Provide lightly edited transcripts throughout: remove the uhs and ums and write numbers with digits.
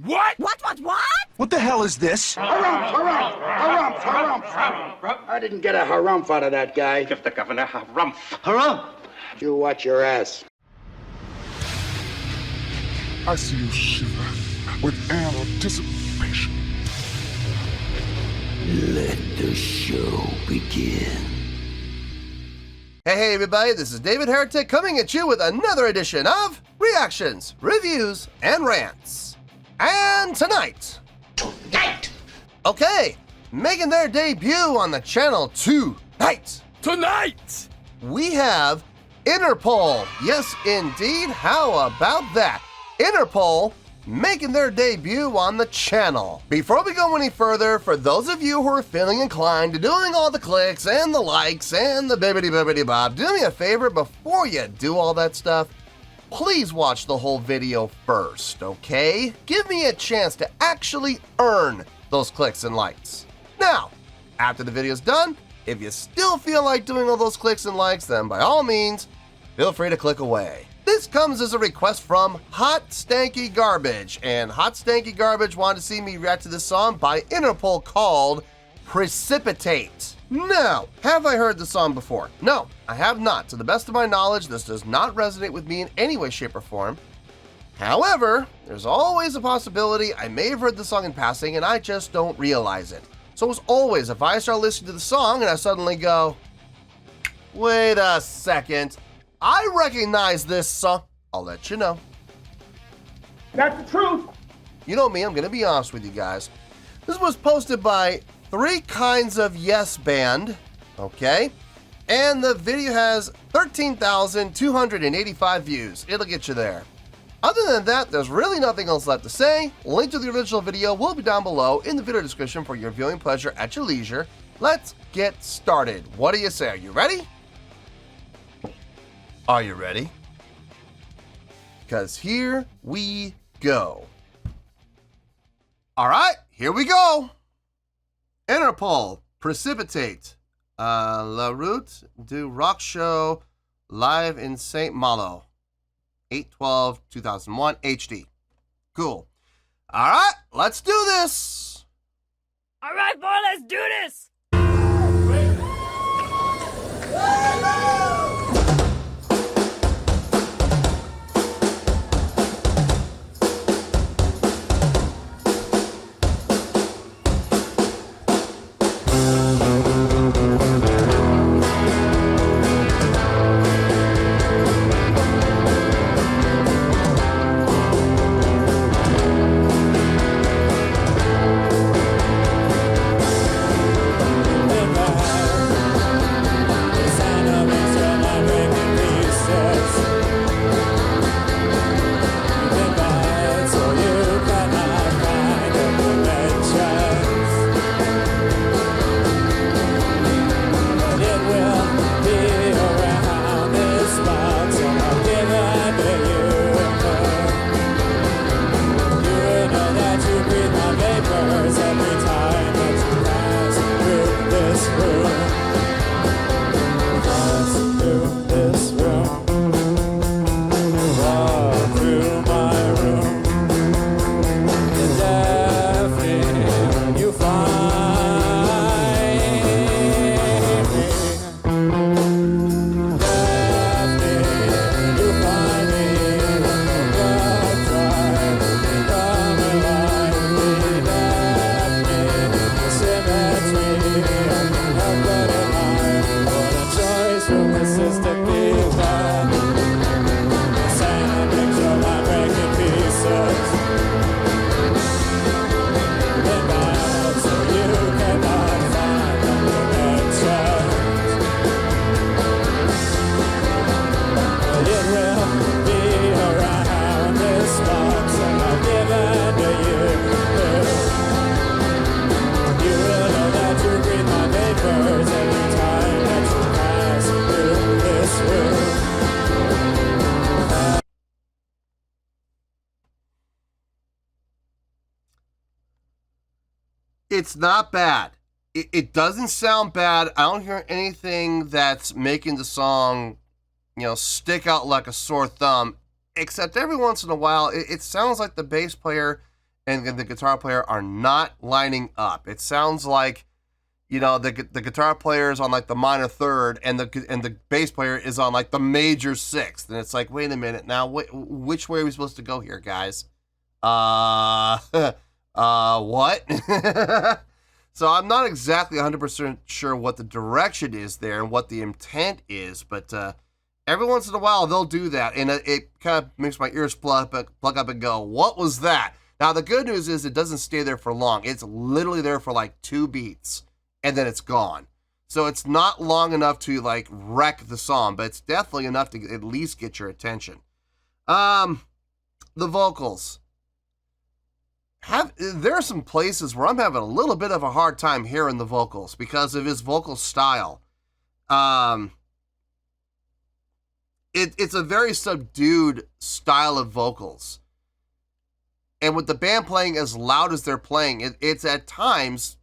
What? What? What the hell is this? Harumph. I didn't get a harumph out of that guy. Give the governor harumph. Harumph! You watch your ass. I see you shiver with anticipation. Let the show begin. Hey everybody, this is David Heretic coming at you with another edition of Reactions, Reviews, and Rants. And tonight, okay, making their debut on the channel tonight, we have Interpol. Yes, indeed, how about that? Interpol making their debut on the channel. Before we go any further, for those of you who are feeling inclined to doing all the clicks and the likes and the bibbidi-bibbidi-bob, do me a favor before you do all that stuff, please watch the whole video first, okay? Give me a chance to actually earn those clicks and likes. Now, after the video's done, if you still feel like doing all those clicks and likes, then by all means, feel free to click away. This comes as a request from Hot Stanky Garbage, and Hot Stanky Garbage wanted to see me react to this song by Interpol called Precipitate. Now, have I heard the song before? No, I have not. To the best of my knowledge, this does not resonate with me in any way, shape, or form. However, there's always a possibility I may have heard the song in passing and I just don't realize it. So as always, if I start listening to the song and I suddenly go, wait a second, I recognize this song, I'll let you know. That's the truth. You know me, I'm gonna be honest with you guys. This was posted by Three Kinds of Yes Band, okay? And the video has 13,285 views. It'll get you there. Other than that, there's really nothing else left to say. Link to the original video will be down below in the video description for your viewing pleasure at your leisure. Let's get started. What do you say? Are you ready? Are you ready? Because here we go. All right, here we go. Interpol, Precipitate, La Route du Rock Show, live in St. Malo, 8/12/2001 HD. Cool. All right, let's do this. All right, boy, let's do this. It's not bad. It doesn't sound bad. I don't hear anything that's making the song, stick out like a sore thumb, except every once in a while, it sounds like the bass player and the guitar player are not lining up. It sounds like, you know, the guitar player is on like the minor third, and the bass player is on like the major sixth, and it's like, wait a minute, now which way are we supposed to go here, guys? What? So I'm not exactly 100% sure what the direction is there and what the intent is, but every once in a while they'll do that, and it kind of makes my ears plug up and go, what was that? Now the good news is it doesn't stay there for long. It's literally there for like 2 beats, and then it's gone. So it's not long enough to like wreck the song, but it's definitely enough to at least get your attention. The vocals. There are some places where I'm having a little bit of a hard time hearing the vocals because of his vocal style. It's a very subdued style of vocals. And with the band playing as loud as they're playing, it's at times,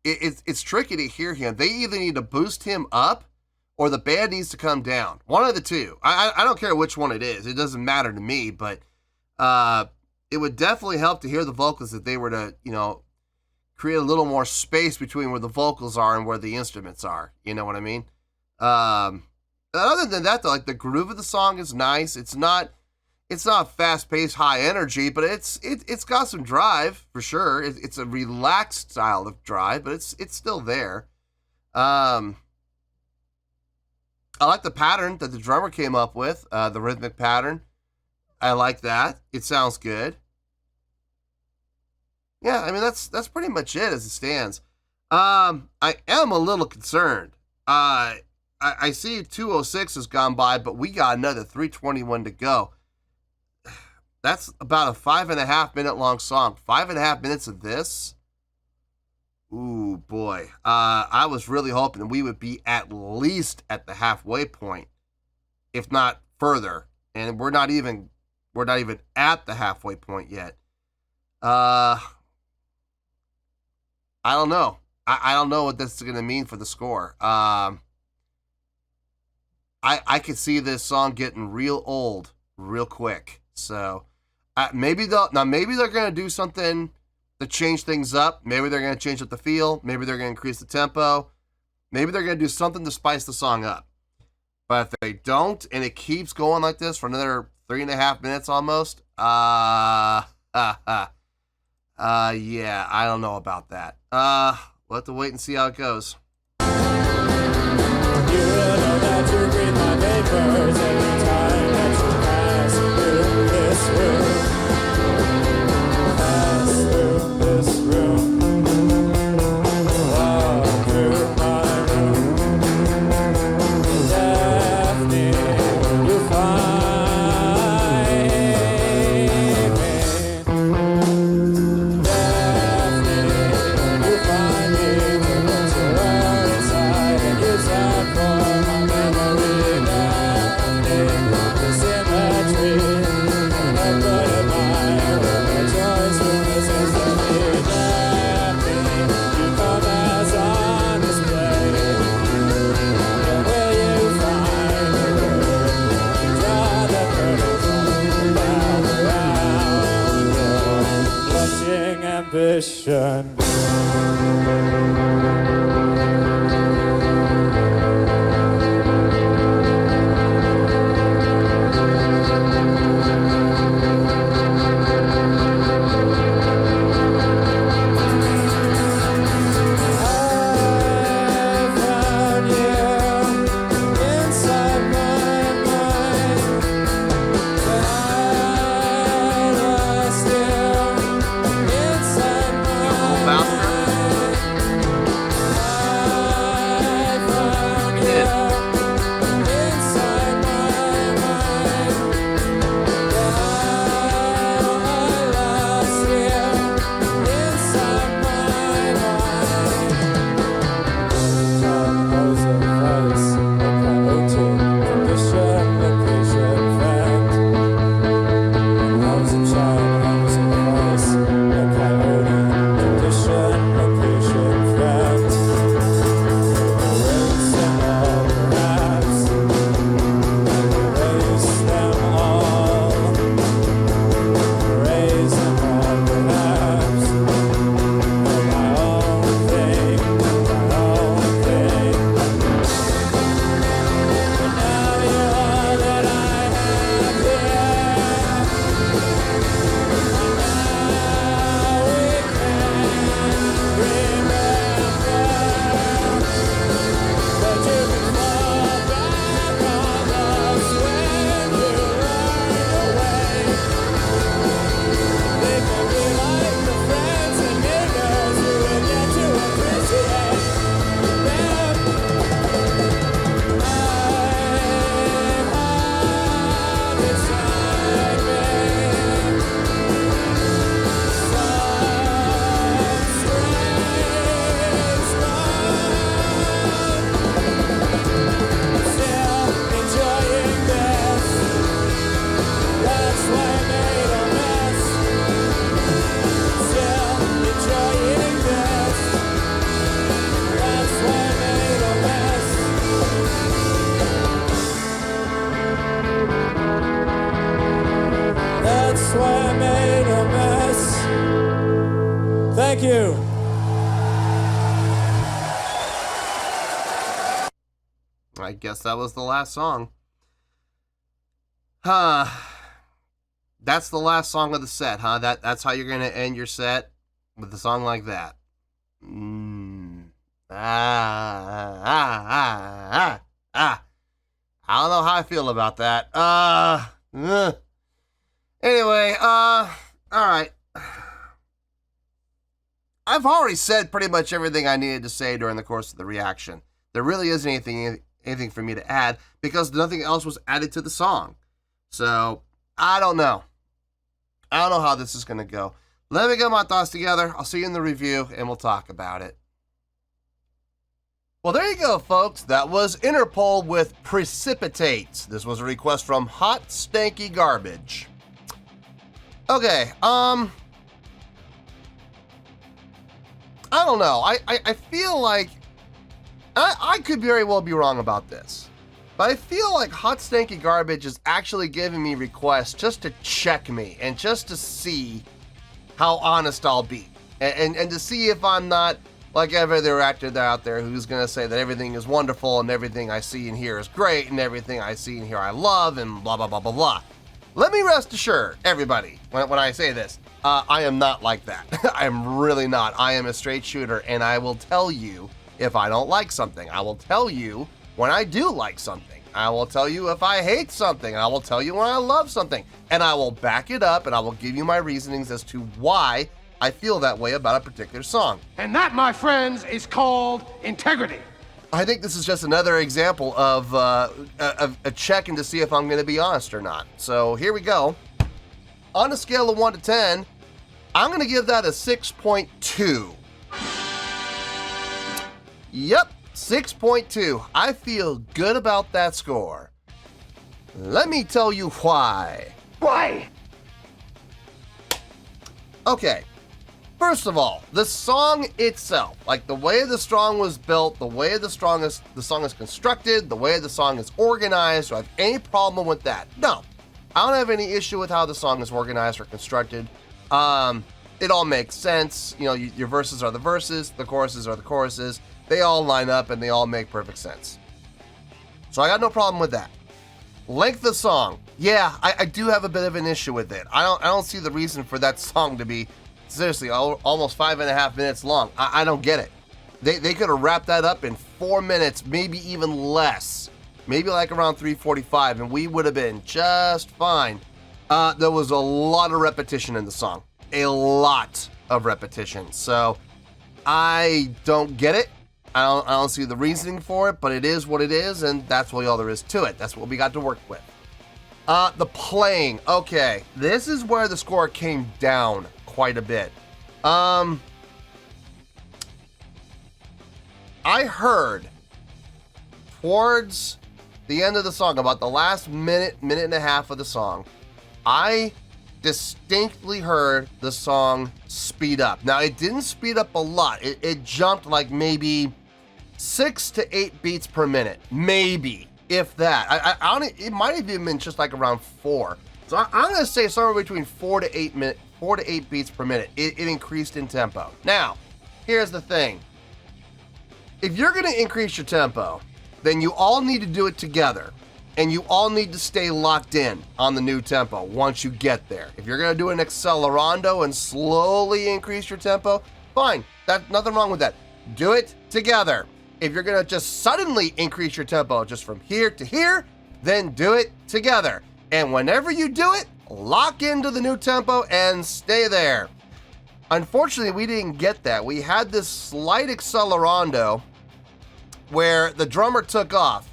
it's tricky to hear him. They either need to boost him up or the band needs to come down. One of the two. I don't care which one it is. It doesn't matter to me, but it would definitely help to hear the vocals if they were to, you know, create a little more space between where the vocals are and where the instruments are. You know what I mean? Other than that, though, like the groove of the song is nice. It's not fast-paced, high energy, but it's got some drive for sure. It's a relaxed style of drive, but it's still there. I like the pattern that the drummer came up with, the rhythmic pattern. I like that. It sounds good. Yeah, I mean that's pretty much it as it stands. I am a little concerned. I see 206 has gone by, but we got another 321 to go. That's about a 5.5 minute long song. 5.5 minutes of this. Ooh, boy. I was really hoping we would be at least at the halfway point, if not further. And we're not even at the halfway point yet. I don't know. I don't know what this is going to mean for the score. I could see this song getting real old real quick. So maybe they're going to do something to change things up. Maybe they're going to change up the feel. Maybe they're going to increase the tempo. Maybe they're going to do something to spice the song up. But if they don't, and it keeps going like this for another 3.5 minutes almost, yeah, I don't know about that. We'll have to wait and see how it goes. You know that you read my papers every time that you pass through this room. Pass through this room. Walk through my room. Daphne, you find me. Daphne, you find me. Put your world inside and use that for my memory. Daphne, the symmetry. And I put it mine with my choice from this instantly. Daphne, you come as on display. And where you find the word, draw the curtains down around your blushing ambition. Thank you. I guess that was the last song. Huh. That's the last song of the set, huh? That's how you're going to end your set? With a song like that? I don't know how I feel about that. Anyway, all right. I've already said pretty much everything I needed to say during the course of the reaction. There really isn't anything for me to add because nothing else was added to the song. So, I don't know. I don't know how this is going to go. Let me get my thoughts together. I'll see you in the review, and we'll talk about it. Well, there you go, folks. That was Interpol with Precipitate. This was a request from Hot Stanky Garbage. Okay, I don't know. I feel like I could very well be wrong about this, but I feel like Hot Stanky Garbage is actually giving me requests just to check me and just to see how honest I'll be and to see if I'm not like every other actor out there who's going to say that everything is wonderful and everything I see and hear is great and everything I see and hear I love and blah, blah, blah, blah, blah. Let me rest assured, everybody, when I say this, I am not like that. I am really not. I am a straight shooter, and I will tell you if I don't like something. I will tell you when I do like something. I will tell you if I hate something. I will tell you when I love something. And I will back it up, and I will give you my reasonings as to why I feel that way about a particular song. And that, my friends, is called integrity. I think this is just another example of a checking to see if I'm going to be honest or not. So here we go. On a scale of 1 to 10, I'm going to give that a 6.2. Yep, 6.2. I feel good about that score. Let me tell you why. Why? Okay. First of all, the song itself, like the way the song was built, the way the song is constructed, the way the song is organized, do I have any problem with that? No. I don't have any issue with how the song is organized or constructed. It all makes sense. You know, your verses are the verses, the choruses are the choruses. They all line up and they all make perfect sense. So I got no problem with that. Length of song. Yeah, I do have a bit of an issue with it. I don't see the reason for that song to be seriously almost 5.5 minutes long. I don't get it. They could have wrapped that up in 4 minutes, maybe even less. Maybe like around 3:45, and we would have been just fine. There was a lot of repetition in the song. A lot of repetition. So I don't get it. I don't see the reasoning for it, but it is what it is, and that's really all there is to it. That's what we got to work with. The playing. Okay, this is where the score came down quite a bit. I heard towards the end of the song, about the last minute and a half of the song, I distinctly heard the song speed up. Now, it didn't speed up a lot. It jumped like maybe 6 to 8 beats per minute. Maybe, if that. I don't, it might have even been just like around 4. So I'm going to say somewhere between 4 to 8 beats per minute. It increased in tempo. Now, here's the thing. If you're going to increase your tempo, then you all need to do it together. And you all need to stay locked in on the new tempo once you get there. If you're going to do an accelerando and slowly increase your tempo, fine. Nothing wrong with that. Do it together. If you're going to just suddenly increase your tempo just from here to here, then do it together. And whenever you do it, lock into the new tempo and stay there. Unfortunately, we didn't get that. We had this slight accelerando where the drummer took off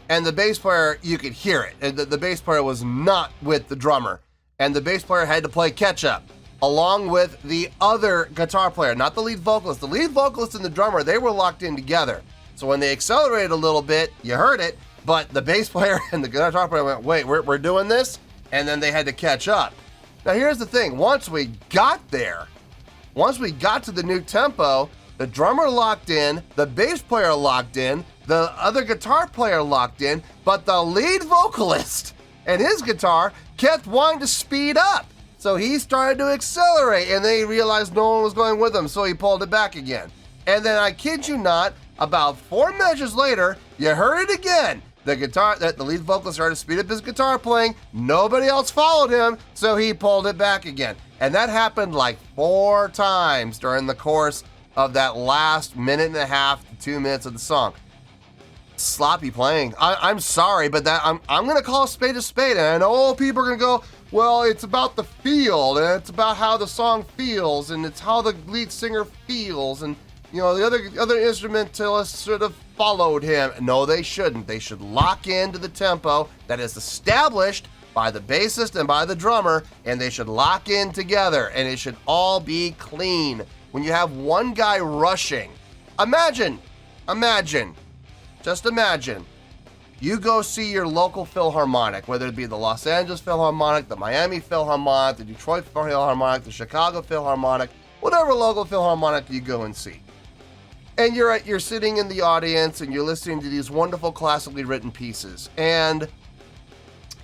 and the bass player, you could hear it. And the bass player was not with the drummer. And the bass player had to play catch up along with the other guitar player, not the lead vocalist. The lead vocalist and the drummer, they were locked in together. So when they accelerated a little bit, you heard it, but the bass player and the guitar player went, wait, we're doing this? And then they had to catch up. Now here's the thing, once we got there, once we got to the new tempo, the drummer locked in, the bass player locked in, the other guitar player locked in, but the lead vocalist and his guitar kept wanting to speed up. So he started to accelerate, and then he realized no one was going with him, so he pulled it back again. And then I kid you not, about 4 measures later, you heard it again. The lead vocalist started to speed up his guitar playing. Nobody else followed him, so he pulled it back again. And that happened like 4 times during the course of that last minute and a half to 2 minutes of the song. Sloppy playing. I'm sorry, but I'm gonna call a spade, and I know people are gonna go, well, it's about the feel, and it's about how the song feels, and it's how the lead singer feels, and you know, the other instrumentalists sort of followed him. No, they shouldn't. They should lock into the tempo that is established by the bassist and by the drummer, and they should lock in together, and it should all be clean. When you have one guy rushing, imagine, just imagine, you go see your local Philharmonic, whether it be the Los Angeles Philharmonic, the Miami Philharmonic, the Detroit Philharmonic, the Chicago Philharmonic, whatever local Philharmonic you go and see. And you're sitting in the audience and you're listening to these wonderful classically written pieces. And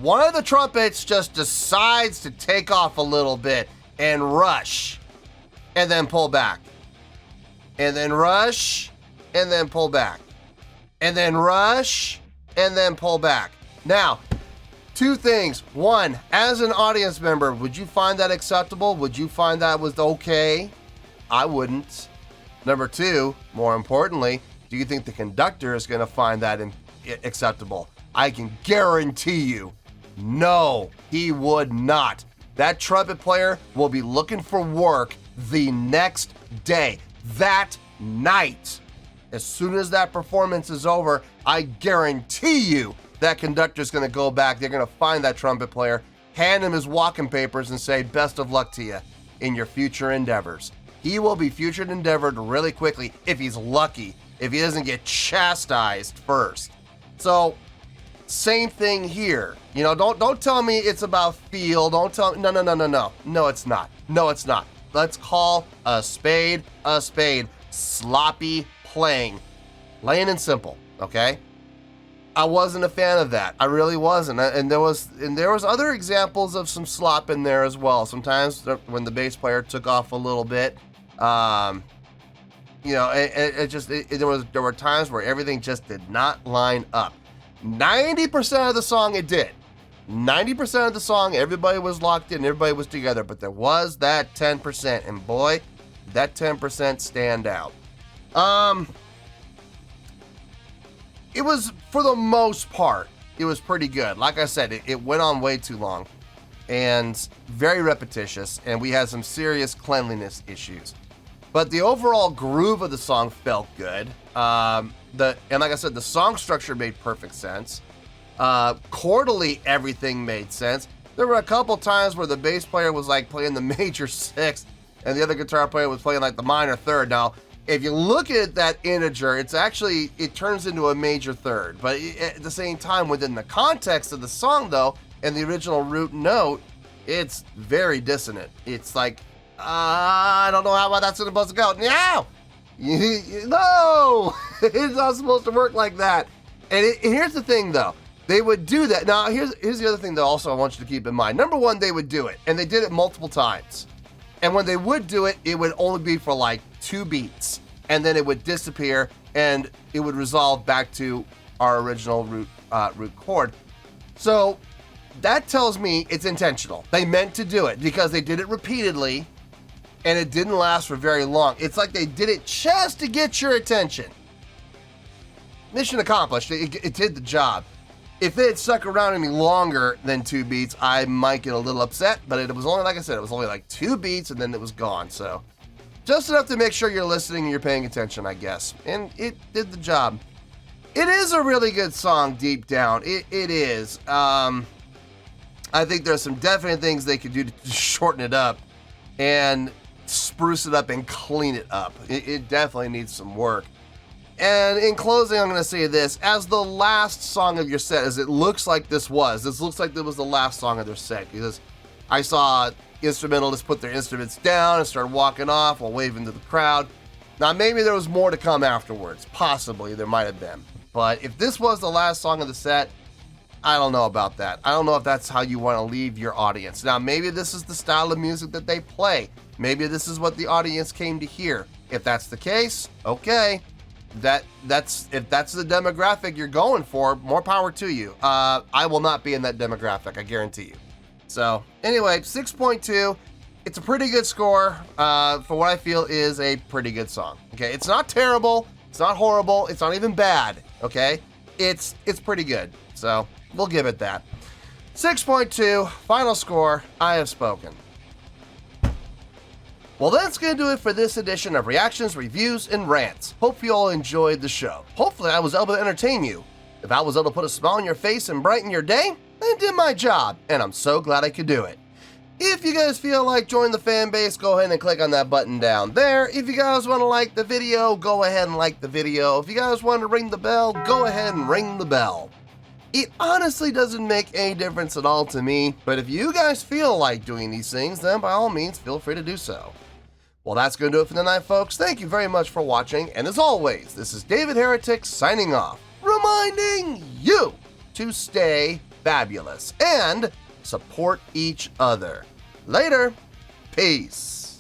one of the trumpets just decides to take off a little bit and rush and then pull back. And then rush and then pull back. And then rush and then pull back. Now, 2 things. 1, as an audience member, would you find that acceptable? Would you find that was okay? I wouldn't. Number 2, more importantly, do you think the conductor is going to find that acceptable? I can guarantee you, no, he would not. That trumpet player will be looking for work the next day, that night. As soon as that performance is over, I guarantee you that conductor's going to go back. They're going to find that trumpet player, hand him his walking papers, and say, best of luck to you in your future endeavors. He will be future endeavored really quickly if he's lucky, if he doesn't get chastised first. So, same thing here. You know, don't tell me it's about feel. Don't tell me, no. No, it's not. No, it's not. Let's call a spade a spade. Sloppy playing. Plain and simple, okay? I wasn't a fan of that. I really wasn't. And there was other examples of some slop in there as well. Sometimes when the bass player took off a little bit, you know, there were times where everything just did not line up. 90% of the song it did. 90% of the song, everybody was locked in, everybody was together, but there was that 10%, and boy, that 10% stand out. It was, for the most part, it was pretty good. Like I said, it went on way too long and very repetitious, and we had some serious cleanliness issues. But the overall groove of the song felt good. And like I said, the song structure made perfect sense. Chordally, everything made sense. There were a couple times where the bass player was like playing the major 6th, and the other guitar player was playing like the minor 3rd. Now, if you look at that integer, it turns into a major 3rd. But at the same time, within the context of the song, though, and the original root note, it's very dissonant. It's like, I don't know how that's supposed to go. No! No! It's not supposed to work like that. And here's the thing, though. They would do that. Now, here's the other thing that also I want you to keep in mind. Number 1, they would do it, and they did it multiple times. And when they would do it, it would only be for like 2 beats, and then it would disappear, and it would resolve back to our original root chord. So that tells me it's intentional. They meant to do it because they did it repeatedly, and it didn't last for very long. It's like they did it just to get your attention. Mission accomplished. It did the job. If they had stuck around any longer than 2 beats, I might get a little upset, but it was only, like I said, it was only like 2 beats and then it was gone. So just enough to make sure you're listening and you're paying attention, I guess. And it did the job. It is a really good song deep down. It is. I think there's some definite things they could do to shorten it up and spruce it up and clean it up. It definitely needs some work. And in closing, I'm going to say this. As the last song of your set, as it looks like this looks like it was the last song of their set, because I saw instrumentalists put their instruments down and start walking off while waving to the crowd. Now, maybe there was more to come afterwards. Possibly, there might have been. But if this was the last song of the set, I don't know about that. I don't know if that's how you want to leave your audience. Now, maybe this is the style of music that they play. Maybe this is what the audience came to hear. If that's the case, okay. If that's the demographic you're going for, more power to you. I will not be in that demographic, I guarantee you. So, anyway, 6.2. It's a pretty good score for what I feel is a pretty good song. Okay, it's not terrible, it's not horrible, it's not even bad. Okay, it's pretty good. So we'll give it that. 6.2, final score. I have spoken. Well, that's going to do it for this edition of Reactions, Reviews, and Rants. Hope you all enjoyed the show. Hopefully I was able to entertain you. If I was able to put a smile on your face and brighten your day, I did my job, and I'm so glad I could do it. If you guys feel like joining the fan base, go ahead and click on that button down there. If you guys want to like the video, go ahead and like the video. If you guys want to ring the bell, go ahead and ring the bell. It honestly doesn't make any difference at all to me, but if you guys feel like doing these things, then by all means, feel free to do so. Well, that's going to do it for tonight, folks. Thank you very much for watching, and as always, this is David Heretic signing off, reminding you to stay fabulous and support each other. Later. Peace.